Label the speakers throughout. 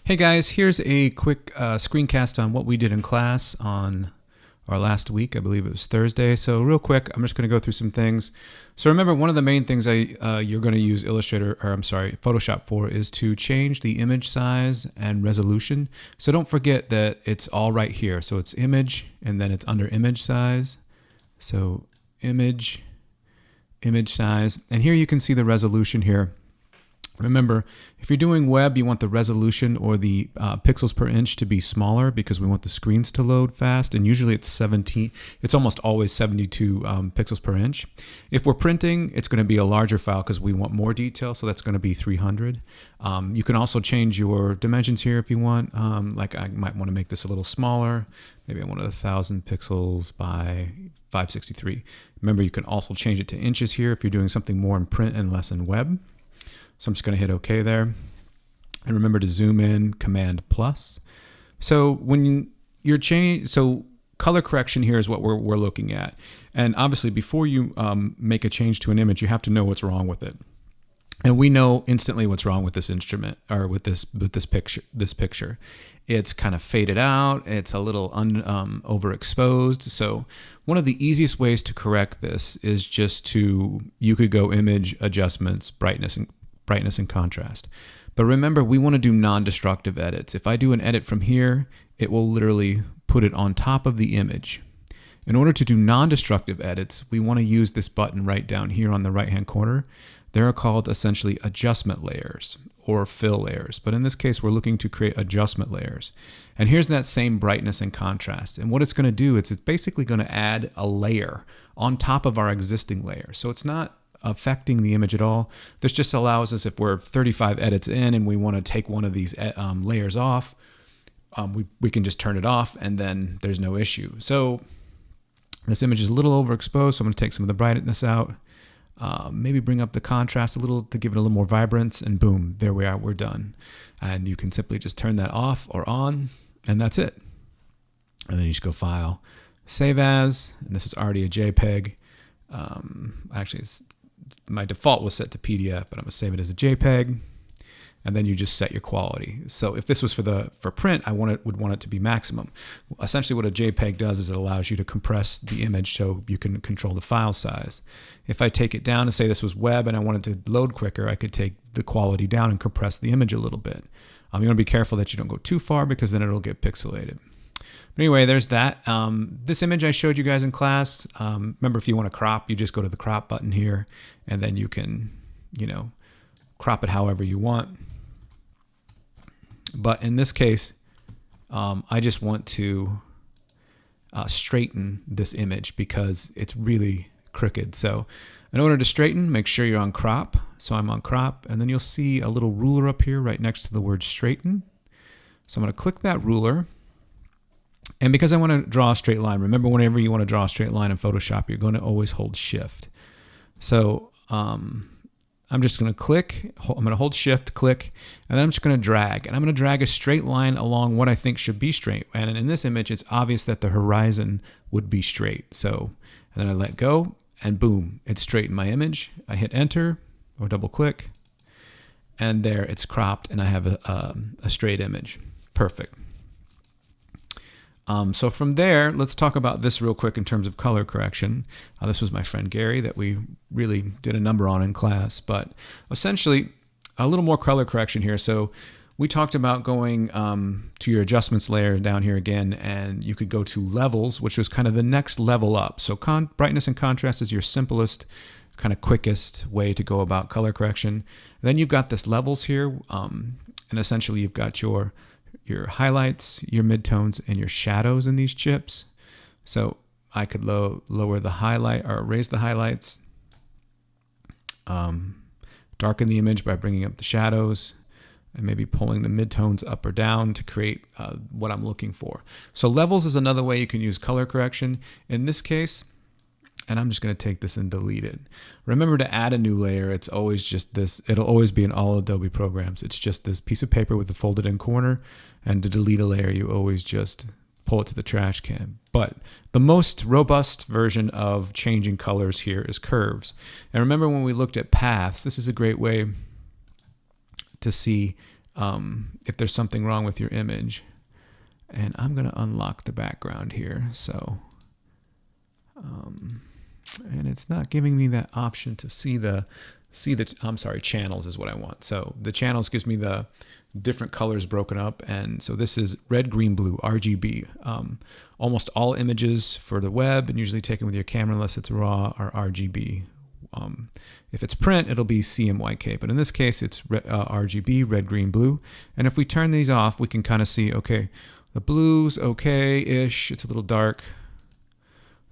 Speaker 1: Hey guys, here's a quick screencast on what we did in class on our last week. I believe it was Thursday. So real quick, I'm just going to go through some things. So remember, one of the main things you're going to use Photoshop for is to change the image size and resolution. So don't forget that it's all right here. So it's image, and then it's under image size. So image size, and here you can see the resolution here. Remember, if you're doing web, you want the resolution or the pixels per inch to be smaller because we want the screens to load fast. And usually it's 17. It's almost always 72 pixels per inch. If we're printing, it's going to be a larger file because we want more detail. So that's going to be 300. You can also change your dimensions here if you want. Like I might want to make this a little smaller. Maybe I want 1,000 pixels by 563. Remember, you can also change it to inches here if you're doing something more in print and less in web. So I'm just going to hit OK there. And remember to zoom in, Command plus. So when you're color correction here is what we're looking at. And obviously before you make a change to an image, you have to know what's wrong with it. And we know instantly what's wrong with this instrument, or with this picture. It's kind of faded out. It's a little overexposed. So one of the easiest ways to correct this is just you could go image adjustments, brightness and contrast. But remember, we want to do non-destructive edits. If I do an edit from here, it will literally put it on top of the image. In order to do non-destructive edits, we want to use this button right down here on the right-hand corner. They're called essentially adjustment layers or fill layers. But in this case, we're looking to create adjustment layers. And here's that same brightness and contrast. And what it's going to do is it's basically going to add a layer on top of our existing layer. So it's not affecting the image at all. This just allows us, if we're 35 edits in and we want to take one of these layers off, we can just turn it off and then there's no issue. So this image is a little overexposed, so I'm going to take some of the brightness out, maybe bring up the contrast a little to give it a little more vibrance, and boom, there we are, we're done. And you can simply just turn that off or on, and that's it. And then you just go File, Save As, and this is already a JPEG. Actually, my default was set to PDF, but I'm gonna save it as a JPEG, and then you just set your quality. So if this was for print, I would want it to be maximum. Essentially, what a JPEG does is it allows you to compress the image so you can control the file size. If I take it down and say this was web and I wanted to load quicker, I could take the quality down and compress the image a little bit. You want to be careful that you don't go too far because then it'll get pixelated. But anyway, there's that. This image I showed you guys in class, remember, if you want to crop, you just go to the crop button here, and then you can, crop it however you want. But in this case, I just want to straighten this image because it's really crooked. So in order to straighten, make sure you're on crop. So I'm on crop, and then you'll see a little ruler up here right next to the word straighten. So I'm going to click that ruler. And because I want to draw a straight line, remember, whenever you want to draw a straight line in Photoshop, you're going to always hold Shift. So I'm just going to click, I'm going to hold Shift, click, and then I'm just going to drag. And I'm going to drag a straight line along what I think should be straight. And in this image, it's obvious that the horizon would be straight. So, and then I let go, and boom, it's straight in my image. I hit Enter or double click, and there it's cropped, and I have a straight image. Perfect. So from there, let's talk about this real quick in terms of color correction. This was my friend Gary that we really did a number on in class, but essentially a little more color correction here. So we talked about going to your adjustments layer down here again, and you could go to levels, which was kind of the next level up. So brightness and contrast is your simplest, kind of quickest way to go about color correction. Then you've got this levels here, and essentially you've got your highlights, your midtones, and your shadows in these chips. So I could lower the highlight or raise the highlights, darken the image by bringing up the shadows, and maybe pulling the midtones up or down to create what I'm looking for. So levels is another way you can use color correction. In this case, and I'm just going to take this and delete it. Remember, to add a new layer, it's always just this. It'll always be in all Adobe programs. It's just this piece of paper with a folded in corner. And to delete a layer, you always just pull it to the trash can. But the most robust version of changing colors here is curves. And remember, when we looked at paths, this is a great way to see if there's something wrong with your image. And I'm going to unlock the background here. So, and it's not giving me that option to see the, channels is what I want. So the channels gives me the different colors broken up. And so this is red, green, blue, RGB. Almost all images for the web and usually taken with your camera unless it's RAW are RGB. If it's print, it'll be CMYK, but in this case, it's RGB, red, green, blue. And if we turn these off, we can kind of see, okay, the blue's okay-ish, it's a little dark.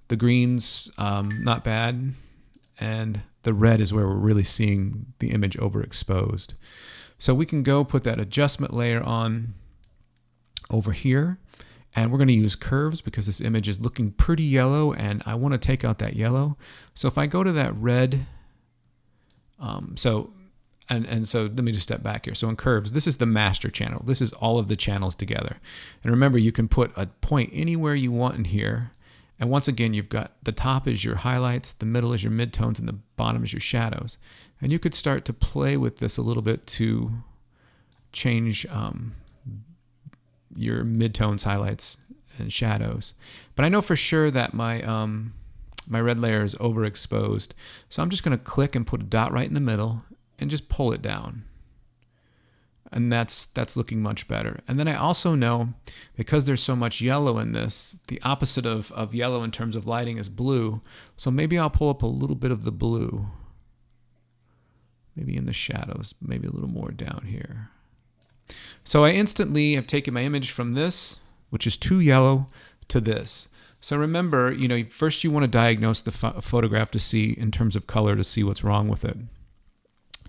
Speaker 1: The green's not bad. And the red is where we're really seeing the image overexposed. So we can go put that adjustment layer on over here. And we're going to use curves because this image is looking pretty yellow and I want to take out that yellow. So if I go to that red, so let me just step back here. So in curves, this is the master channel. This is all of the channels together. And remember, you can put a point anywhere you want in here. And once again, you've got the top is your highlights, the middle is your midtones, and the bottom is your shadows. And you could start to play with this a little bit to change your midtones, highlights, and shadows. But I know for sure that my my red layer is overexposed. So I'm just going to click and put a dot right in the middle and just pull it down. And that's looking much better. And then I also know, because there's so much yellow in this, the opposite of yellow in terms of lighting is blue. So maybe I'll pull up a little bit of the blue. Maybe in the shadows, maybe a little more down here. So I instantly have taken my image from this, which is too yellow, to this. So remember, first you want to diagnose the photograph to see, in terms of color, to see what's wrong with it.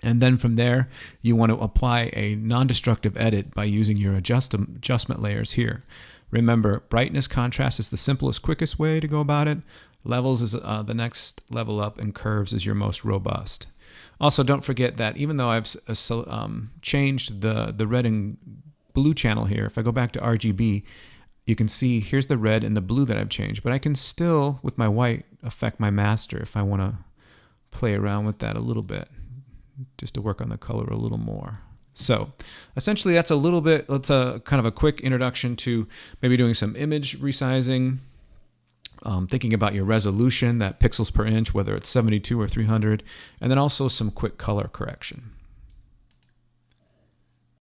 Speaker 1: And then from there, you want to apply a non-destructive edit by using your adjustment layers here. Remember, brightness, contrast is the simplest, quickest way to go about it. Levels is the next level up, and curves is your most robust. Also, don't forget that even though I've changed the red and blue channel here, if I go back to RGB, you can see here's the red and the blue that I've changed, but I can still, with my white, affect my master if I want to play around with that a little bit, just to work on the color a little more. So essentially that's a kind of a quick introduction to maybe doing some image resizing, thinking about your resolution, that pixels per inch, whether it's 72 or 300, and then also some quick color correction.